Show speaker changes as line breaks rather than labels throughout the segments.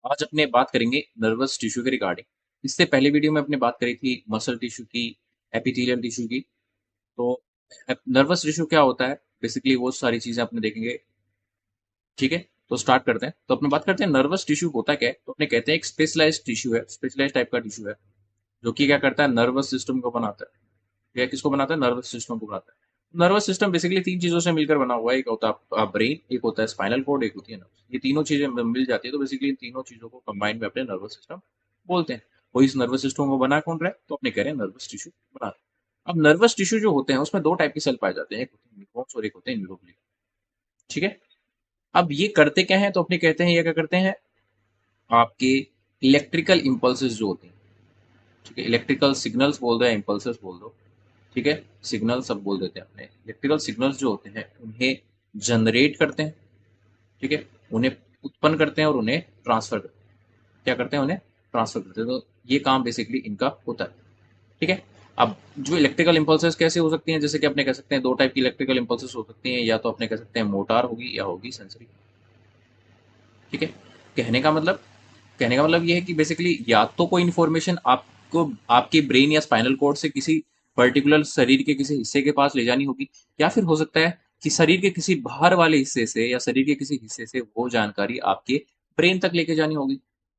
आज अपने बात करेंगे नर्वस टिश्यू के रिगार्डिंग। इससे पहले वीडियो में अपने बात करी थी मसल टिश्यू की, एपिथेलियल टिश्यू की। तो नर्वस टिश्यू क्या होता है, बेसिकली वो सारी चीजें अपने देखेंगे। ठीक है, तो स्टार्ट करते हैं। तो अपने बात करते हैं नर्वस टिश्यू होता क्या है। तो अपने कहते हैं एक स्पेशलाइज्ड टिश्यू है, स्पेशलाइज्ड टाइप का टिश्यू है, जो कि क्या करता है, नर्वस सिस्टम को बनाता है। या किसको बनाता है, नर्वस सिस्टम को बनाता है। नर्वस सिस्टम बेसिकली तीन चीजों से मिलकर बना हुआ है। एक होता है ब्रेन, एक होता है स्पाइनल कोड, एक होती है नर्व्स। ये तीनों चीजें मिल जाती है, तो बेसिकली इन तीनों चीजों को कंबाइन में अपने नर्वस सिस्टम बोलते हैं। वो इस नर्वस सिस्टम को बना कौन रहा है, तो अपने कह रहे हैं नर्वस टिश्यू बना रहे हैं। अब नर्वस टिश्यू जो होते हैं उसमें दो टाइप के सेल पाए जाते हैं, एक होते हैं न्यूरॉन्स और एक होते हैं न्यूरोग्लिया। ठीक है, अब ये करते क्या है, तो अपने कहते हैं ये क्या करते हैं, आपके इलेक्ट्रिकल इंपल्सेस जो होते हैं। ठीक है, इलेक्ट्रिकल सिग्नल्स बोल दो या इंपल्सेस बोल दो। ठीक है, सिग्नल सब बोल देते हैं अपने। इलेक्ट्रिकल सिग्नल्स जो होते हैं उन्हें जनरेट करते हैं। ठीक है, उन्हें उत्पन्न करते हैं और उन्हें ट्रांसफर करते हैं। क्या करते हैं, उन्हें ट्रांसफर करते हैं। तो ये काम बेसिकली इनका होता है। ठीक है, अब जो इलेक्ट्रिकल इंपल्सेस कैसे हो सकती हैं, जैसे कि अपने कह सकते हैं दो टाइप की इलेक्ट्रिकल इंपल्सेस हो सकती हैं, या तो अपने कह सकते हैं मोटार होगी या होगी सेंसरी। ठीक है, कहने का मतलब कहने का मतलब ये है कि बेसिकली या तो कोई इन्फॉर्मेशन आपको आपके ब्रेन या स्पाइनल कोड से किसी पर्टिकुलर शरीर के किसी हिस्से के पास ले जानी होगी, या फिर हो सकता है कि शरीर के किसी बाहर वाले हिस्से से या शरीर के किसी हिस्से से वो जानकारी आपके ब्रेन तक लेके जानी होगी।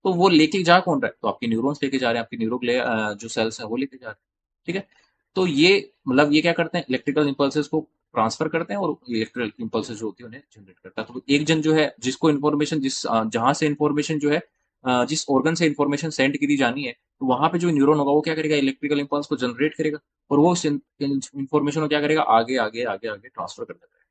तो वो लेके जा कौन रहा है, तो आपके न्यूरॉन्स लेके जा रहे हैं, आपके जो सेल्स हैं वो लेके जा रहे हैं। ठीक है, तो ये मतलब ये क्या करते हैं, इलेक्ट्रिकल इंपल्सेस को ट्रांसफर करते हैं और इलेक्ट्रिकल इंपल्सेस जो होती है उन्हें जनरेट करता है। तो एक जन जो है जिसको इन्फॉर्मेशन जहां से इन्फॉर्मेशन जो है जिस ऑर्गन से इन्फॉर्मेशन सेंड करी जानी है, तो वहां पे जो न्यूरॉन होगा वो क्या करेगा, इलेक्ट्रिकल इंपल्स को जनरेट करेगा और वो इन्फॉर्मेशन को क्या करेगा, आगे आगे आगे आगे ट्रांसफर कर देगा।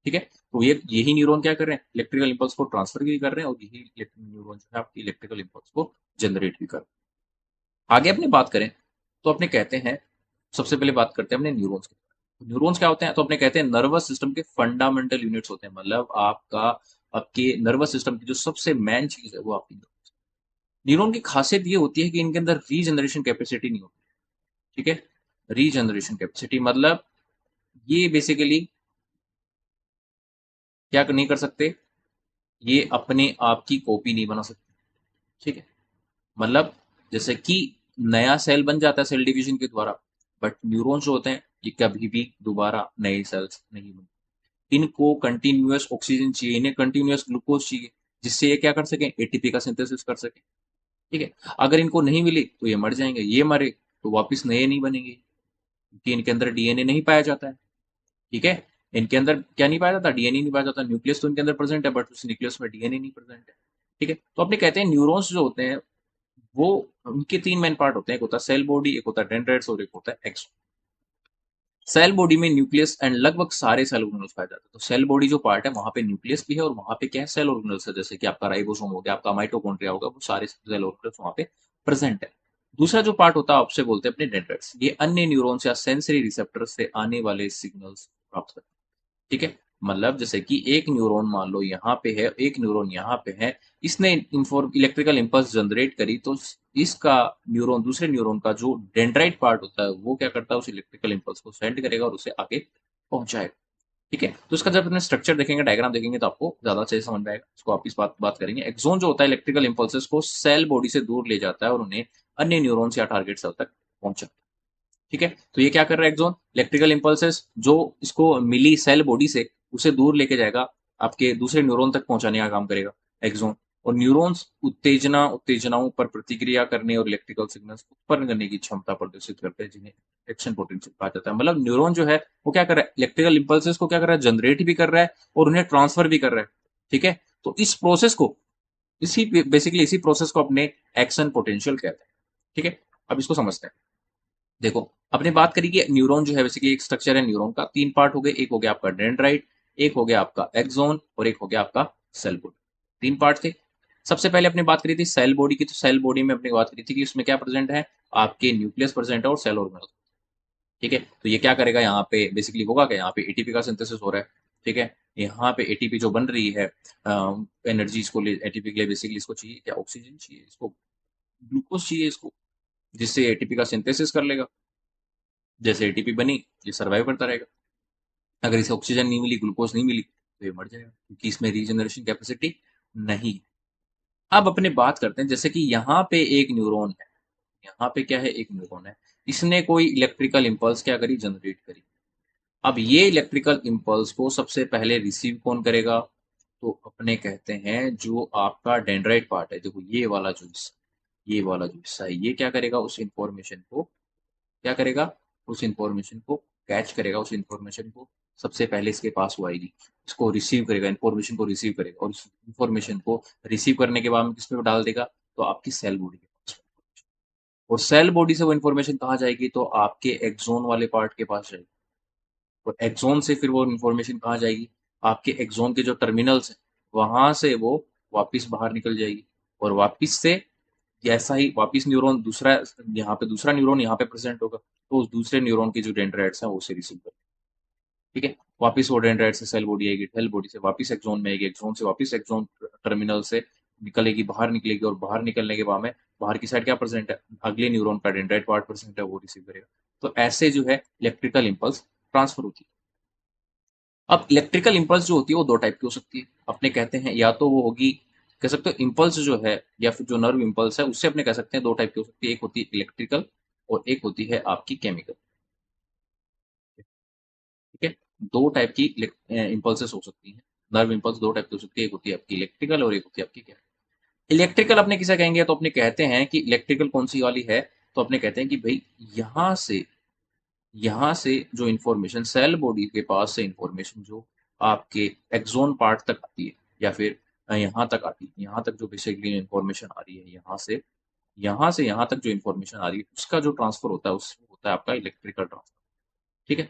ठीक है, तो ये यही न्यूरॉन क्या कर रहे हैं, इलेक्ट्रिकल इंपल्स को ट्रांसफर भी कर रहे हैं और यही न्यूरॉन जो है आपकी इलेक्ट्रिकल इंपल्स को जनरेट भी कर रहे हैं। आगे अपने बात करें तो अपने कहते हैं, सबसे पहले बात करते हैं अपने न्यूरॉन्स की। न्यूरॉन्स क्या होते हैं, तो अपने कहते हैं नर्वस सिस्टम के फंडामेंटल यूनिट्स होते हैं। मतलब आपका आपके नर्वस सिस्टम की जो सबसे मेन चीज है वो आपकी न्यूरॉन की खासियत ये होती है कि इनके अंदर रीजनरेशन कैपेसिटी नहीं होती। ठीक है, रीजनरेशन कैपेसिटी मतलब ये बेसिकली क्या नहीं कर सकते, ये अपने आप की कॉपी नहीं बना सकते। ठीक है, मतलब जैसे कि नया सेल बन जाता है सेल डिवीजन के द्वारा, बट न्यूरॉन्स जो होते हैं ये कभी भी दोबारा नए सेल्स नहीं बनते। इनको कंटिन्यूअस ऑक्सीजन चाहिए, इन्हें कंटिन्यूअस ग्लूकोज चाहिए, जिससे ये क्या कर सकें, एटीपी का सिंथेसिस कर सकें। ठीक है, अगर इनको नहीं मिली तो ये मर जाएंगे, ये मरे तो वापस नए नहीं बनेंगे, क्योंकि इनके अंदर डीएनए नहीं पाया जाता है। ठीक है, इनके अंदर क्या नहीं पाया जाता, डीएनए नहीं पाया जाता। न्यूक्लियस तो इनके अंदर प्रेजेंट है, बट उस न्यूक्लियस में डीएनए नहीं प्रेजेंट है। ठीक है, तो अपने कहते हैं न्यूरॉन्स जो होते हैं वो, उनके तीन मेन पार्ट होते हैं, एक होता है सेल बॉडी, एक होता है डेंड्राइट्स और एक होता है एक्सोन। सेल बॉडी में न्यूक्लियस एंड लगभग सारे सेल ऑर्गेनल्स पाए जाते हैं। तो सेल बॉडी जो पार्ट है वहां पे न्यूक्लियस भी है और वहां पे क्या है, सेल ऑर्गेनल्स है, जैसे कि आपका राइबोसोम हो गया, आपका माइटोकॉन्ड्रिया होगा, वो सारे सेल ऑर्गेनल्स वहां पे प्रेजेंट है। दूसरा जो पार्ट होता है आपसे बोलते हैं अपने डेंड्राइट्स, ये अन्य न्यूरॉन्स या सेंसरी रिसेप्टर्स से आने वाले सिग्नल्स प्राप्त करते हैं। ठीक है, मतलब जैसे कि एक न्यूरॉन मान लो यहाँ पे है, एक न्यूरॉन यहाँ पे है, इसने इलेक्ट्रिकल इंपल्स जनरेट करी, तो इसका न्यूरॉन दूसरे न्यूरॉन का जो डेंड्राइट पार्ट होता है वो क्या करता है, उस इलेक्ट्रिकल इंपल्स को सेंड करेगा और उसे आगे पहुंचाएगा। ठीक है, तो इसका जब अपने स्ट्रक्चर देखेंगे, डायग्राम देखेंगे, तो आपको ज्यादा अच्छे से समझ में आएगा। इसको आप इस बात करेंगे। एक्सोन जो होता है इलेक्ट्रिकल इंपल्सेस को सेल बॉडी से दूर ले जाता है और उन्हें अन्य न्यूरॉन्स या टारगेट सेल तक पहुंचाता है। ठीक है, तो ये क्या कर रहा है, एक्सोन इलेक्ट्रिकल इंपल्सेस जो इसको मिली सेल बॉडी से उसे दूर लेके जाएगा, आपके दूसरे न्यूरॉन तक पहुंचाने का काम करेगा एक्सोन। और न्यूरॉन्स उत्तेजनाओं पर प्रतिक्रिया करने और इलेक्ट्रिकल सिग्नल्स उत्पन्न करने की क्षमता प्रदर्शित करते हैं, जिन्हें एक्शन पोटेंशियल कहा जाता है। मतलब न्यूरॉन जो है वो क्या कर रहा है, इलेक्ट्रिकल इंपल्सेस को क्या कर रहा है, जनरेट भी कर रहा है और उन्हें ट्रांसफर भी कर रहा है। ठीक है, तो इस प्रोसेस को, इसी प्रोसेस को अपने एक्शन पोटेंशियल कहते हैं। ठीक है, अब इसको समझते हैं। देखो, अपने बात करी कि न्यूरॉन जो है बेसिकली एक स्ट्रक्चर है न्यूरॉन का, तीन पार्ट हो गए, एक हो गया आपका डेंड्राइट, एक हो गया आपका एक्सोन और एक हो गया आपका सेल बॉडी। तीन पार्ट थे। सबसे पहले अपने बात करी थी सेल बॉडी की। तो सेल बॉडी में अपने बात करी थी कि उसमें क्या प्रेजेंट है, आपके न्यूक्लियस प्रेजेंट है और सेल ऑर्गेनल। ठीक है, तो ये क्या करेगा, यहाँ पे बेसिकली होगा क्या, यहाँ पे एटीपी का सिंथेसिस हो रहा है। ठीक है, यहाँ पे एटीपी जो बन रही है, एनर्जी इसको एटीपी के लिए बेसिकली इसको चाहिए क्या, ऑक्सीजन चाहिए, इसको ग्लूकोज चाहिए इसको, जिससे एटीपी का सिंथेसिस कर लेगा। जैसे एटीपी बनी, ये सर्वाइव करता रहेगा। अगर इसे ऑक्सीजन नहीं मिली, ग्लूकोज नहीं मिली, तो ये मर जाएगा, क्योंकि इसमें रीजनरेशन कैपेसिटी नहीं है। अब अपने बात करते हैं, जैसे कि यहाँ पे एक न्यूरॉन है, यहाँ पे क्या है, एक न्यूरॉन है, इसने कोई इलेक्ट्रिकल इम्पल्स क्या करी, जनरेट करी। अब ये इलेक्ट्रिकल इम्पल्स को सबसे पहले रिसीव कौन करेगा, तो अपने कहते हैं जो आपका डेंड्राइट पार्ट है, देखो ये वाला जो हिस्सा, ये वाला जो हिस्सा है, ये क्या करेगा, उस इंफॉर्मेशन को क्या करेगा, उस इंफॉर्मेशन को कैच करेगा, उस इंफॉर्मेशन को सबसे पहले इसके पास वो आएगी, इसको रिसीव करेगा, इंफॉर्मेशन को रिसीव करेगा, और इस इंफॉर्मेशन को रिसीव करने के बाद में किस पे डाल देगा, तो आपकी सेल बॉडी के पास। और सेल बॉडी से वो इंफॉर्मेशन कहाँ जाएगी, तो आपके एक्सोन वाले पार्ट के पास जाएगी। और एक्सोन से फिर वो इंफॉर्मेशन कहाँ जाएगी, आपके एक्सोन के जो टर्मिनल्स हैं वहां से वो वापस बाहर निकल जाएगी। और वापस से जैसा ही वापस न्यूरॉन दूसरा, यहाँ पे दूसरा न्यूरॉन यहाँ पे प्रेजेंट होगा, तो उस दूसरे न्यूरॉन की जो डेंड्राइट्स हैं वो उसे रिसीव कर, ठीक है, वापस वो डेंड्राइट से सेल बॉडी आएगी, सेल बॉडी से वापस एक्सोन में आएगी, एक्सोन से वापस एक्सोन टर्मिनल से निकलेगी, बाहर निकलेगी, और बाहर निकलने के बाद में बाहर की साइड क्या प्रेजेंट है, अगले न्यूरॉन का डेंड्राइट पार्ट प्रेजेंट है, वो रिसीव करेगा। तो ऐसे जो है इलेक्ट्रिकल इंपल्स ट्रांसफर होती है। अब इलेक्ट्रिकल इंपल्स जो होती है वो दो टाइप की हो सकती है, अपने कहते हैं या तो वो होगी, कह सकते हो इंपल्स जो है, या फिर जो नर्व इंपल्स है उससे अपने कह सकते हैं दो टाइप की हो सकती है, एक होती है इलेक्ट्रिकल और एक होती है आपकी केमिकल। ठीक है, दो टाइप की इंपल्सेस हो सकती हैं, नर्व इंपल्स दो टाइप की हो सकती है, एक होती है आपकी इलेक्ट्रिकल और एक होती है आपकी केमिकल। इलेक्ट्रिकल अपने किसे कहेंगे, तो अपने कहते हैं कि इलेक्ट्रिकल कौन सी वाली है, तो अपने कहते हैं कि भाई यहाँ से जो इंफॉर्मेशन सेल बॉडी के पास से इंफॉर्मेशन जो आपके एक्सोन पार्ट तक आती है, या फिर यहाँ तक आती है, यहाँ तक जो बेसिकली इंफॉर्मेशन आ रही है, यहाँ से यहाँ तक जो इंफॉर्मेशन आ रही है उसका जो ट्रांसफर होता है उस होता है आपका इलेक्ट्रिकल ट्रांसफर। ठीक है,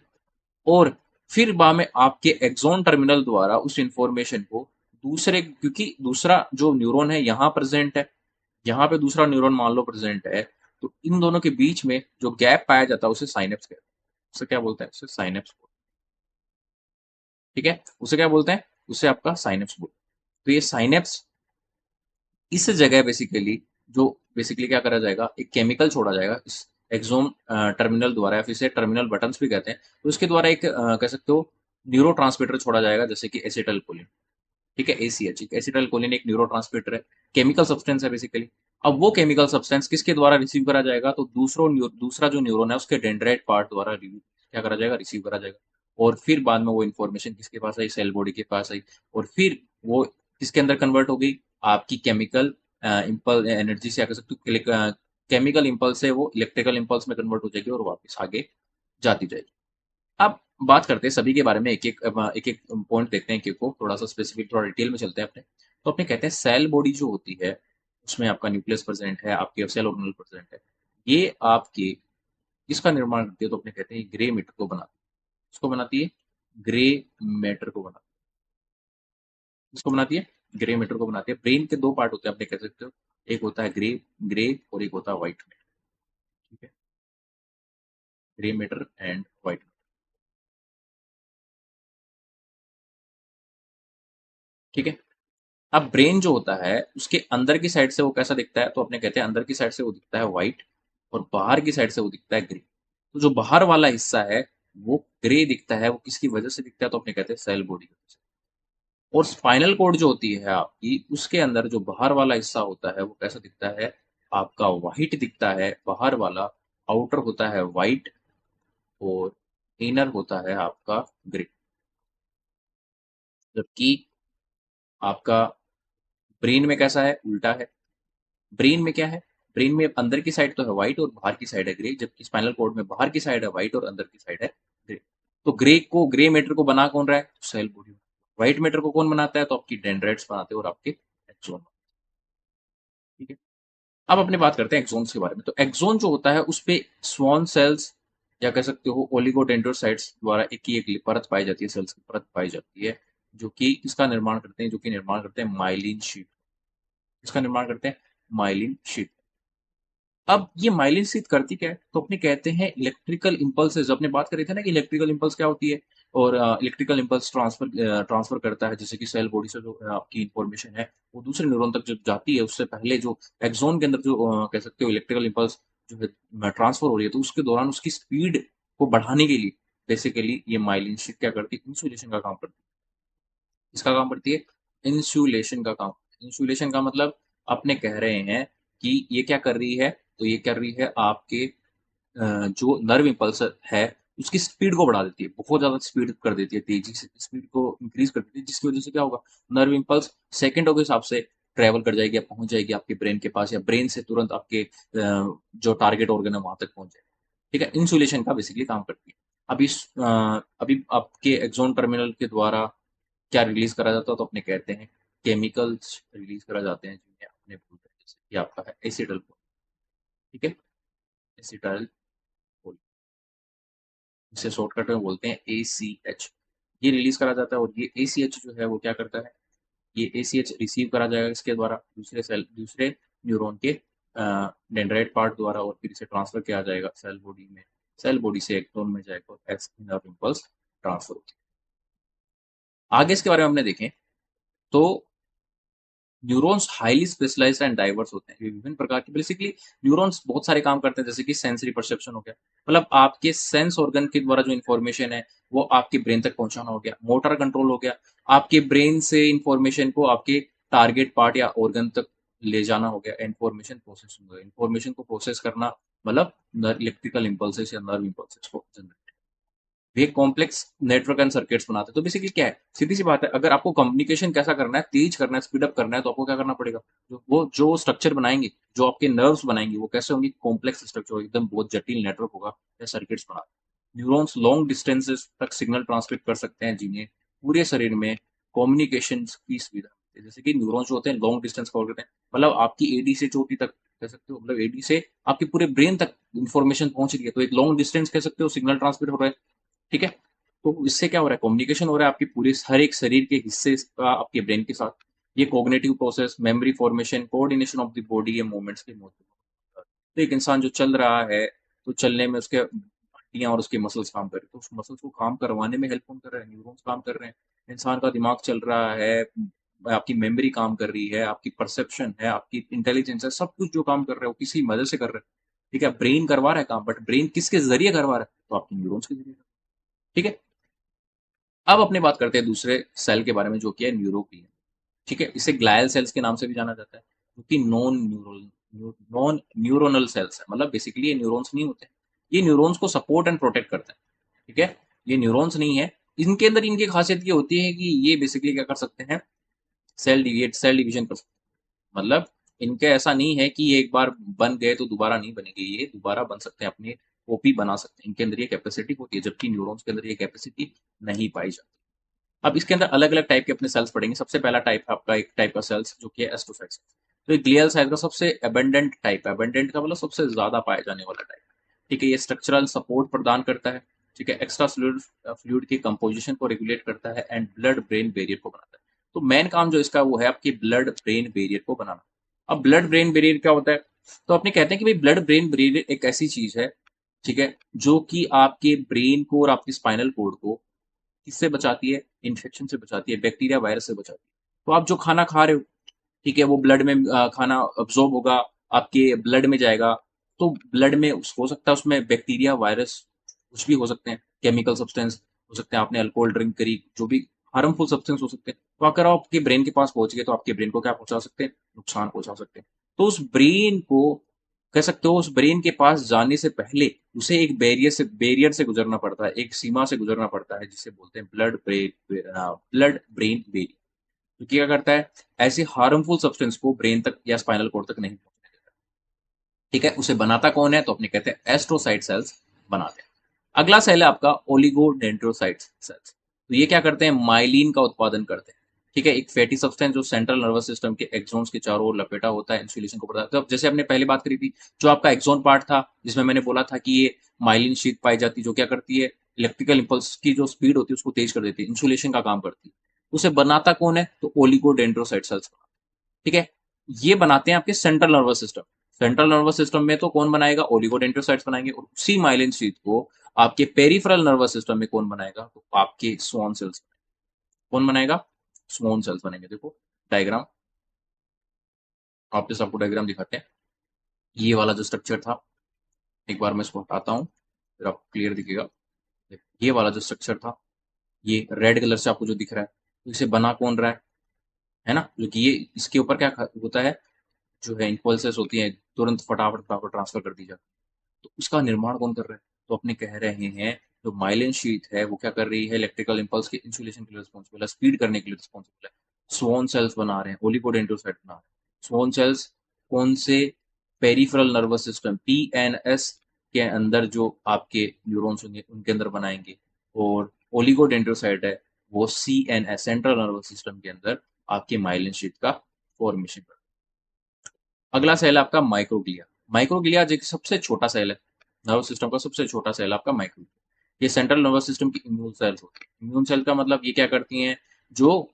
और फिर बाद में आपके एक्सोन टर्मिनल द्वारा उस इंफॉर्मेशन को दूसरे, क्योंकि दूसरा जो न्यूरॉन है यहाँ प्रेजेंट है, यहाँ पे दूसरा न्यूरॉन मान लो प्रेजेंट है, तो इन दोनों के बीच में जो गैप पाया जाता है उसे साइनेप्स कहते हैं, उसे क्या बोलते हैं, उसे साइनेप्स बोलते हैं। ठीक है, उसे क्या बोलते हैं, उसे आपका साइनेप्स बोलते हैं। तो ये साइनेप्स, इस जगह बेसिकली जो बेसिकली क्या करा जाएगा, एक केमिकल छोड़ा जाएगा इस एक्सोन टर्मिनल द्वारा, या फिर इसे टर्मिनल बटन्स भी कहते हैं, तो इसके द्वारा एक कह सकते हो न्यूरो ट्रांसमीटर छोड़ा जाएगा, जैसे कि एसिटल कोलिन। ठीक है, एसीएच, एसिटल कोलिन एक न्यूरो ट्रांसमीटर है, केमिकल सब्सटेंस है बेसिकली। अब वो केमिकल सब्सटेंस किसके द्वारा रिसीव करा जाएगा, तो दूसरा जो न्यूरॉन है उसके डेंड्राइट पार्ट द्वारा क्या करा जाएगा, रिसीव करा जाएगा। और फिर बाद में वो इन्फॉर्मेशन किसके पास आई, सेल बॉडी के पास आई, और फिर वो किसके अंदर कन्वर्ट हो गई, आपकी केमिकल इम्पल्स एनर्जी से, क्या कर सकते हो, केमिकल इम्पल्स से वो इलेक्ट्रिकल इम्पल्स में कन्वर्ट हो जाएगी और वापस आगे जाती जाएगी। अब बात करते हैं सभी के बारे में, एक एक पॉइंट देखते हैं, एक को थोड़ा सा स्पेसिफिक, थोड़ा डिटेल में चलते हैं अपने। तो अपने कहते हैं सेल बॉडी जो होती है उसमें आपका न्यूक्लियस प्रेजेंट है, आपके सेल ऑर्गेनल प्रेजेंट है, ये आपके इसका निर्माण करती है, तो अपने कहते हैं ग्रे मैटर को बनाती है, इसको बनाती है, ग्रे मैटर को बनाती है, इसको बनाती है, ग्रे मैटर को बनाती है। ब्रेन के दो पार्ट होते हैं, अपने कह सकते हो, एक होता है ग्रे ग्रे और एक होता है व्हाइट मैटर। ठीक है, ग्रे मैटर एंड व्हाइट। ठीक है, अब ब्रेन जो होता है उसके अंदर की साइड से वो कैसा दिखता है, तो अपने कहते हैं अंदर की साइड से वो दिखता है व्हाइट, और बाहर की साइड से वो दिखता है ग्रे। तो जो बाहर वाला हिस्सा है वो ग्रे दिखता है, वो किसकी वजह से दिखता है, तो अपने कहते हैं सेल बॉडी की वजह से। और स्पाइनल कॉर्ड जो होती है आपकी, उसके अंदर जो बाहर वाला हिस्सा होता है वो कैसा दिखता है, आपका व्हाइट दिखता है बाहर वाला, आउटर होता है व्हाइट, और इनर होता है आपका ग्रे। जबकि आपका ब्रेन में कैसा है, उल्टा है। ब्रेन में क्या है, ब्रेन में अंदर की साइड तो है व्हाइट और बाहर की साइड है ग्रे, जबकि स्पाइनल कॉर्ड में बाहर की साइड है व्हाइट और अंदर की साइड है ग्रे। तो ग्रे मैटर को बना कौन रहा है, सेल बॉडी। व्हाइट मैटर को कौन बनाता है, तो आपकी डेंड्राइट्स बनाते हैं और आपके एक्सोन। ठीक है, अब अपने बात करते हैं एक्सोन्स के बारे में। तो एक्सोन जो होता है उस पे स्वॉन सेल्स, या कह सकते हो ओलिगोडेंड्रोसाइट्स द्वारा एक ही एक परत पाई जाती है, सेल्स की परत पाई जाती है, जो कि किसका निर्माण करते हैं, जो कि निर्माण करते हैं माइलिन शीट। किसका निर्माण करते हैं, माइलिन शीट। अब ये माइलिन शीथ करती क्या है, तो अपने कहते हैं इलेक्ट्रिकल इम्पल्सेस, अपने बात कर रहे थे ना कि इलेक्ट्रिकल इम्पल्स क्या होती है, और इलेक्ट्रिकल इम्पल्स ट्रांसफर करता है, जैसे कि सेल बॉडी से जो आपकी इंफॉर्मेशन है वो दूसरे न्यूरॉन तक जब जाती है, उससे पहले जो एक्सोन के अंदर जो कह सकते हो इलेक्ट्रिकल इम्पल्स जो है ट्रांसफर हो रही है, तो उसके दौरान उसकी स्पीड को बढ़ाने के लिए बेसिकली ये माइलिन शीथ क्या करती है, इंसुलेशन का काम करती है। इसका काम करती है, इंसुलेशन का काम। इंसुलेशन का मतलब अपने कह रहे हैं कि ये क्या कर रही है, तो ये कर रही है आपके जो नर्व इम्पल्स है उसकी स्पीड को बढ़ा देती है, बहुत ज्यादा स्पीड कर देती है, तेजी से स्पीड को इंक्रीज कर देती है, जिसकी वजह से क्या होगा, नर्व इम्पल्स सेकंडों के हिसाब से ट्रेवल कर जाएगी या पहुंच जाएगी आपके ब्रेन के पास, या ब्रेन से तुरंत आपके जो टारगेट ऑर्गन है वहां तक पहुंच जाएगी। ठीक है, इंसुलेशन का बेसिकली काम करती है। अभी आपके एक्सोन टर्मिनल के द्वारा क्या रिलीज करा जाता है, तो अपने कहते हैं केमिकल्स रिलीज करा जाते हैं जिन्हें अपने बोलते हैं, जैसे कि आपका है एसिटल। ठीक है, एसिटाइल, इसे शॉर्टकट में बोलते हैं ACH। ये रिलीज करा जाता है, और ये ACH जो है वो क्या करता है, ये ACH रिसीव करा जाएगा इसके द्वारा दूसरे न्यूरॉन के डेंड्राइट पार्ट द्वारा, और फिर इसे ट्रांसफर किया जाएगा सेल बॉडी में, सेल बॉडी से एक्सोन में जाएगा और नर्व इम्पल्स ट्रांसफर होती है। आगे इसके बारे में हमने देखें तो neurons highly specialised and diverse होते हैं। ये विभिन्न प्रकार के बेसिकली न्यूरॉन्स बहुत सारे काम करते हैं, जैसे कि सेंसरी परसेप्शन हो गया, मतलब आपके सेंस ऑर्गन के द्वारा जो इन्फॉर्मेशन है वो आपके ब्रेन तक पहुंचाना हो गया। मोटर कंट्रोल हो गया, आपके ब्रेन से इन्फॉर्मेशन को आपके टारगेट पार्ट या ऑर्गन तक ले जाना हो गया। इन्फॉर्मेशन प्रोसेसिंग हो गया, इन्फॉर्मेशन को प्रोसेस करना मतलब इलेक्ट्रिकल इम्पल्सेस या नर्व इम्पल्सेस को जनरेट, ये कॉम्प्लेक्स नेटवर्क एंड सर्किट्स बनाते हैं। तो बेसिकली क्या है, सीधी सी बात है, अगर आपको कम्युनिकेशन कैसा करना है, तेज करना है, स्पीड अप करना है, तो आपको क्या करना पड़ेगा, जो स्ट्रक्चर बनाएंगे, जो आपके नर्व्स बनाएंगे वो कैसे होंगे, कॉम्प्लेक्स स्ट्रक्चर, एकदम बहुत जटिल नेटवर्क होगा या सर्किट्स बना। न्यूरॉन्स लॉन्ग डिस्टेंसेस तक सिग्नल ट्रांसमिट कर सकते हैं, जिन्हें पूरे शरीर में कम्युनिकेशन की सुविधा मिलती है। जैसे कि न्यूरॉन्स जो होते हैं लॉन्ग डिस्टेंस कवर करते हैं, मतलब आपकी एडी से चोटी तक कह सकते हो, मतलब एडी से आपके पूरे ब्रेन तक इंफॉर्मेशन पहुंच रही है, तो एक लॉन्ग डिस्टेंस कह सकते हो, सिग्नल ट्रांसमिट हो रहा है। ठीक है, तो इससे क्या हो रहा है, कम्युनिकेशन हो रहा है आपके पूरे हर एक शरीर के हिस्से का आपके ब्रेन के साथ। ये cognitive process, memory formation, coordination of the body या मूवमेंट्स के महत्व। तो एक इंसान जो चल रहा है, तो चलने में उसके हड्डियां और उसके मसल्स काम कर रहे हैं, तो उस मसल्स को काम करवाने में हेल्प कौन कर रहा है, न्यूरॉन्स काम कर रहे हैं। इंसान का दिमाग चल रहा है, आपकी मेमोरी काम कर रही है, आपकी परसेप्शन है, आपकी इंटेलिजेंस है, सब कुछ जो काम कर रहा है वो किसी मदद से कर रहा है। ठीक है, ब्रेन करवा रहा है काम, बट ब्रेन किसके जरिए करवा रहा है, तो आपके न्यूरॉन्स के जरिए। ठीक है, अब अपने बात करते हैं दूसरे सेल के बारे में, जो कि है न्यूरोक्लियन। ठीक है, इसे ग्लायल सेल्स के नाम से भी जाना जाता है, जो कि नॉन न्यूरोनल सेल्स है, मतलब बेसिकली ये न्यूरॉन्स नहीं होते, ये न्यूरॉन्स को सपोर्ट एंड प्रोटेक्ट करते हैं। ठीक है, ये न्यूरॉन्स नहीं है, इनके अंदर इनकी खासियत ये होती है कि ये बेसिकली क्या कर सकते हैं, सेल डिवीजन कर सकते हैं। मतलब इनके ऐसा नहीं है कि ये एक बार बन गए तो दोबारा नहीं बनेंगे, ये दोबारा बन सकते हैं, अपने कॉपी बना सकते हैं, इनके अंदर ये कैपेसिटी होती है, जबकि न्यूरॉन्स के अंदर ये कैपेसिटी नहीं पाई जाती। अब इसके अंदर अलग अलग टाइप के अपने सेल्स पढ़ेंगे। सबसे पहला टाइप आपका एक टाइप का सेल्स जो कि है एस्ट्रोसाइट्स। तो ये ग्लियल सेल का सबसे एबंडेंट टाइप है, एबंडेंट का मतलब सबसे ज्यादा पाया जाने वाला टाइप। ठीक है, ये स्ट्रक्चरल सपोर्ट प्रदान करता है। ठीक है, एक्स्ट्रा फ्लूइड की कंपोजिशन को रेगुलेट करता है एंड ब्लड ब्रेन बैरियर को बनाता है। तो मेन काम जो इसका वो है आपके ब्लड ब्रेन बैरियर को बनाना। अब ब्लड ब्रेन बैरियर क्या होता है, तो अपने कहते हैं कि भाई ब्लड ब्रेन बैरियर एक ऐसी चीज है, ठीक है, जो कि आपके ब्रेन को और आपके स्पाइनल कोड को किससे बचाती है, इन्फेक्शन से बचाती है, बैक्टीरिया वायरस से बचाती है। तो आप जो खाना खा रहे हो, ठीक है, वो ब्लड में खाना अब्सॉर्ब होगा, आपके ब्लड में जाएगा, तो ब्लड में हो सकता है उसमें बैक्टीरिया वायरस कुछ भी हो सकते हैं, केमिकल सब्सटेंस हो सकते हैं, आपने अल्कोहल ड्रिंक करी, जो भी हार्मफुल सब्सटेंस हो सकते हैं, तो अगर आप आपके ब्रेन के पास पहुंच गए तो आपके ब्रेन को क्या पहुंचा सकते हैं, नुकसान पहुंचा सकते हैं। तो उस ब्रेन को कह सकते हो, उस ब्रेन के पास जाने से पहले उसे एक बैरियर से गुजरना पड़ता है, एक सीमा से गुजरना पड़ता है, जिसे बोलते हैं ब्लड ब्रेन बैरियर। तो क्या करता है, ऐसे हार्मफुल सब्सटेंस को ब्रेन तक या स्पाइनल कोड तक नहीं पहुंचने देता। ठीक है, उसे बनाता कौन है, तो अपने कहते हैं एस्ट्रोसाइट सेल्स बनाते हैं। अगला सेल है आपका ओलिगोडेंड्रोसाइट सेल्स। तो ये क्या करते हैं, माइलिन का उत्पादन करते हैं। ठीक है, एक फैटी सब्सटेंस जो सेंट्रल नर्वस सिस्टम के एक्सोन्स के चारों ओर लपेटा होता है, इंसुलेशन को बढ़ाता है। तो जैसे हमने पहले बात करी थी, जो आपका एक्सोन पार्ट था, जिसमें मैंने बोला था कि ये माइलिन शीट पाई जाती है, जो क्या करती है, इलेक्ट्रिकल इंपल्स की जो स्पीड होती है उसको तेज कर देती है, इंसुलेशन का काम करती है। उसे बनाता कौन है, तो ओलिगोडेंड्रोसाइट सेल्स। ठीक है, ये बनाते हैं आपके central nervous system. Central nervous system में तो कौन बनाएगा, ओलिगोडेंड्रोसाइट्स बनाएंगे, और उसी माइलिन शीट को आपके पेरिफेरल नर्वस सिस्टम में कौन बनाएगा, तो आपके स्वॉन सेल्स। कौन बनाएगा, स्वॉन सेल्स बनेंगे। देखो डायग्राम, आपके सबको डायग्राम दिखाते हैं। ये वाला जो स्ट्रक्चर था, एक बार मैं इसको हटाता हूँ, फिर आपको क्लियर दिखेगा। देखो, ये वाला जो स्ट्रक्चर था, ये रेड कलर से आपको जो दिख रहा है, तो इसे बना कौन रहा है ना, क्योंकि ये इसके ऊपर क्या होता है, जो है इम्पल्सेस होती हैं तुरंत फटाफट फटाफट ट्रांसफर कर दी जाती है। तो उसका निर्माण कौन कर रहा है? तो अपने कह रहे हैं जो माइलिन शीट है वो क्या कर रही है, इलेक्ट्रिकल इंपल्स के इंसुलेशन के लिए रिस्पॉन्सिबल है, स्पीड करने के लिए रिस्पॉन्सिबल है। स्वान सेल्स बना रहे हैं, ओलिगोडेंड्रोसाइट बना रहे हैं। स्वान सेल्स कौन से? पेरिफेरल नर्वस सिस्टम पीएनएस के अंदर जो आपके न्यूरॉन्स होंगे उनके अंदर बनाएंगे। और ओलिगोडेंड्रोसाइट है वो सीएनएस सेंट्रल नर्वस सिस्टम के अंदर आपके माइलिन शीट का फॉर्मेशन कर। अगला सेल आपका माइक्रोग्लिया। माइक्रोग्लिया जो कि सबसे छोटा सेल है, नर्वस सिस्टम का सबसे छोटा सेल आपका माइक्रोग्लिया। ये सेंट्रल नर्वस सिस्टम की इम्यून सेल्स होती है। इम्यून सेल का मतलब ये क्या करती हैं, जो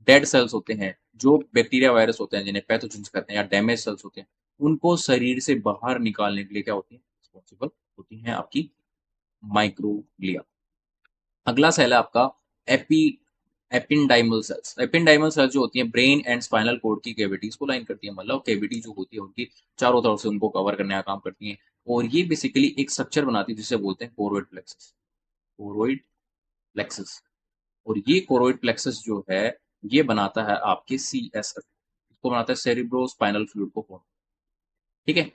डेड सेल्स होते हैं, जो बैक्टीरिया वायरस होते हैं जिन्हें पैथोजेंस कहते हैं, या डैमेज सेल्स होते हैं, उनको शरीर से बाहर निकालने के लिए क्या होती है, रिस्पॉन्सिबल होती हैं आपकी माइक्रोग्लिया। अगला सेल है आपका एपी एपिंडाइमल सेल्स। एपिंडाइमल सेल्स जो होती हैं ब्रेन एंड स्पाइनल कोड की कैविटीज को लाइन करती है, मतलब कैविटी जो होती है उनकी चारों तरफ से उनको कवर करने का काम करती हैं। और ये बेसिकली एक स्ट्रक्चर बनाती है जिसे बोलते हैं कोरोइड प्लेक्सस। Choroid plexus. और ये कोरोइड प्लेक्सस जो है ये बनाता है आपके सीएसएफ, इसको बनाता है सेरिब्रो स्पाइनल फ्लूइड को फॉर्म। ठीक है।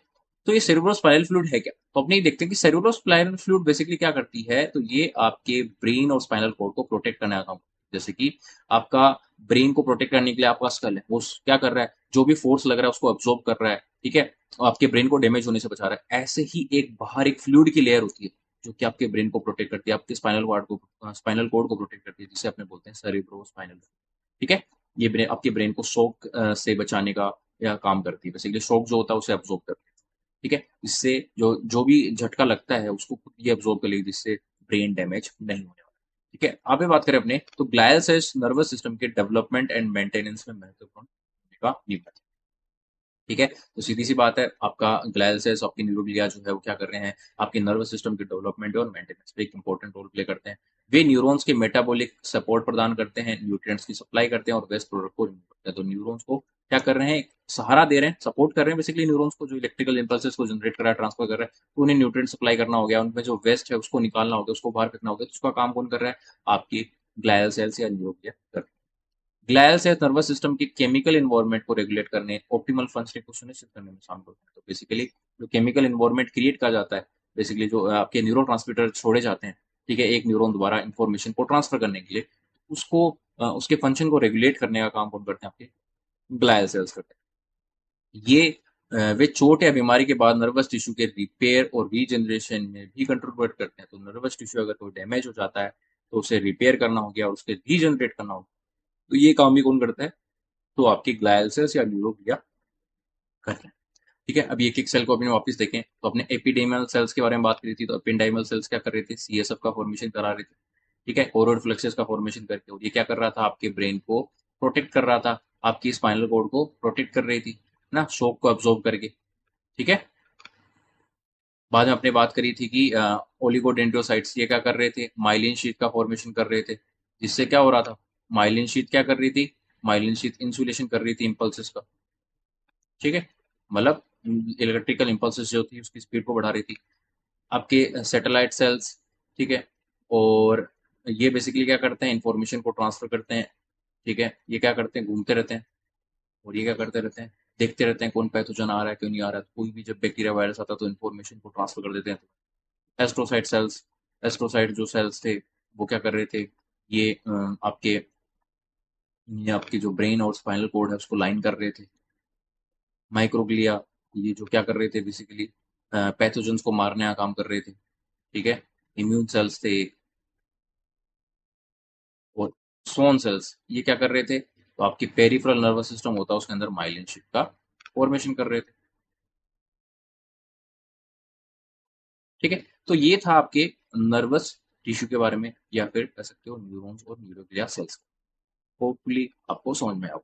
तो ये सेरेब्रोस्पाइनल फ्लूइड है क्या? तो अपने ये देखते हैं कि सेरेब्रोस्पाइनल फ्लूइड बेसिकली क्या करती है, तो ये आपके ब्रेन और स्पाइनल कॉर्ड को प्रोटेक्ट करने का काम। जैसे कि आपका ब्रेन को प्रोटेक्ट करने के लिए आपका स्कल है, वो क्या कर रहा है, जो भी फोर्स लग रहा है उसको अब्सॉर्ब कर रहा है। ठीक है। और आपके ब्रेन को डैमेज होने से बचा रहा है। ऐसे ही एक बाहर एक फ्लूइड की लेयर होती है जो कि आपके ब्रेन को प्रोटेक्ट करती है, आपके स्पाइनल कॉर्ड को प्रोटेक्ट करती है, जिसे अपने बोलते हैं सेरेब्रोस्पाइनल। ठीक है। ये आपके ब्रेन को शॉक से बचाने का या काम करती है। बेसिकली शॉक जो होता है उसे अब्सॉर्ब करती है। ठीक है। इससे जो जो भी झटका लगता है उसको खुद ये अब्सॉर्ब कर लेगी, जिससे ब्रेन डैमेज नहीं होने वाला। ठीक है। आगे बात करें अपने, तो ग्लायल सेल्स नर्वस सिस्टम के डेवलपमेंट एंड मेंटेनेंस में महत्वपूर्ण भूमिका निभाते हैं। ठीक है। तो सीधी सी बात है, आपका ग्लायल सेल्स आपकी न्यूरोग्लिया जो है वो क्या कर रहे हैं, आपके नर्वस सिस्टम के डेवलपमेंट और मेंटेनेंस पे एक इंपॉर्टेंट रोल प्ले करते हैं। वे न्यूरॉन्स के मेटाबॉलिक सपोर्ट प्रदान करते हैं, न्यूट्रिएंट्स की सप्लाई करते हैं और वेस्ट प्रोडक्ट को रिमूव करते हैं। तो न्यूरॉन्स को क्या कर रहे हैं, सहारा दे रहे हैं, सपोर्ट कर रहे हैं बेसिकली न्यूरॉन्स को, जो इलेक्ट्रिकल इंपल्सेस को जनरेट कर रहा है, ट्रांसफर कर रहा है। तो उन्हें न्यूट्रिएंट सप्लाई करना हो गया, उनमें जो वेस्ट है उसको निकालना हो गया, उसको बाहर फेंकना हो गया, तो उसका काम कौन कर रहा है, आपकी ग्लायल सेल्स या न्यूरोग्लिया कर रहे हैं। ग्लायल सेल्स नर्वस सिस्टम के केमिकल इन्वायरमेंट को रेगुलेट करने, ऑप्टिमल फंक्शनिंग को सुनिश्चित करने में शामिल होते हैं। तो बेसिकली जो केमिकल इन्वायरमेंट क्रिएट किया जाता है, बेसिकली जो आपके न्यूरोट्रांसमीटर छोड़े जाते हैं, ठीक है, एक न्यूरॉन द्वारा इंफॉर्मेशन को ट्रांसफर करने के लिए, उसको उसके फंक्शन को रेगुलेट करने का काम कौन करते हैं, आपके ग्लायल सेल्स करते हैं। ये वे चोट या बीमारी के बाद नर्वस टिश्यू के रिपेयर और रीजनरेशन में भी कंट्रीब्यूट करते हैं। तो नर्वस टिश्यू अगर कोई डैमेज हो जाता है तो उसे रिपेयर करना हो गया और उसके रीजनरेट करना हो, तो ये काम भी कौन करता है, तो आपकी ग्लायल सेल्स या न्यूरोग्लिया कर रहे हैं। ठीक है। अभी एक एक सेल को अपने वापस देखें, तो अपने एपिडेमल सेल्स के बारे में बात करी थी, तो एपिडेमल सेल्स क्या कर रहे थे, सीएसएफ का फॉर्मेशन करा रहे थे। ठीक है। कोरोइड फ्लेक्सस का फॉर्मेशन करके, और ये क्या कर रहा था, आपके ब्रेन को प्रोटेक्ट कर रहा था, आपकी स्पाइनल कॉर्ड को प्रोटेक्ट कर रही थी ना, शॉक को अब्सॉर्ब करके। ठीक है। बाद में आपने बात करी थी कि ओलिगोडेंड्रोसाइट्स ये क्या कर रहे थे, माइलिन शीट का फॉर्मेशन कर रहे थे, जिससे क्या हो रहा था, माइलिन शीट क्या कर रही थी, माइलिन शीट इंसुलेशन कर रही थी इंपल्सेस का। ठीक है। मतलब इलेक्ट्रिकल इंपल्सेस जो थी उसकी स्पीड को बढ़ा रही थी। आपके सैटेलाइट सेल्स, ठीक है, और ये बेसिकली क्या करते हैं, इंफॉर्मेशन को ट्रांसफर करते हैं। ठीक है। ये क्या करते हैं, घूमते रहते हैं, और ये क्या करते रहते हैं, देखते रहते हैं कौन पैथोजन आ रहा है क्यों नहीं आ रहा है। तो कोई भी जब बैक्टीरिया वायरस आता है तो इन्फॉर्मेशन को ट्रांसफर कर देते हैं। एस्ट्रोसाइट सेल्स, एस्ट्रोसाइट जो सेल्स थे वो क्या कर रहे थे, ये आपके जो ब्रेन और स्पाइनल कोड है उसको लाइन कर रहे थे। माइक्रोग्लिया ये जो क्या कर रहे थे, बेसिकली पैथोजेंस को मारने का काम कर रहे थे। ठीक है। इम्यून सेल्स थे, और स्वान सेल्स ये क्या कर रहे थे, तो आपकी पेरिफेरल नर्वस सिस्टम होता है उसके अंदर माइलिन शीट का फॉर्मेशन कर रहे थे। ठीक है। तो ये था आपके नर्वस टिश्यू के बारे में, या फिर कह सकते हो न्यूरॉन्स और न्यूरोग्लिया सेल्स। होपफुली आपको समझ में आया।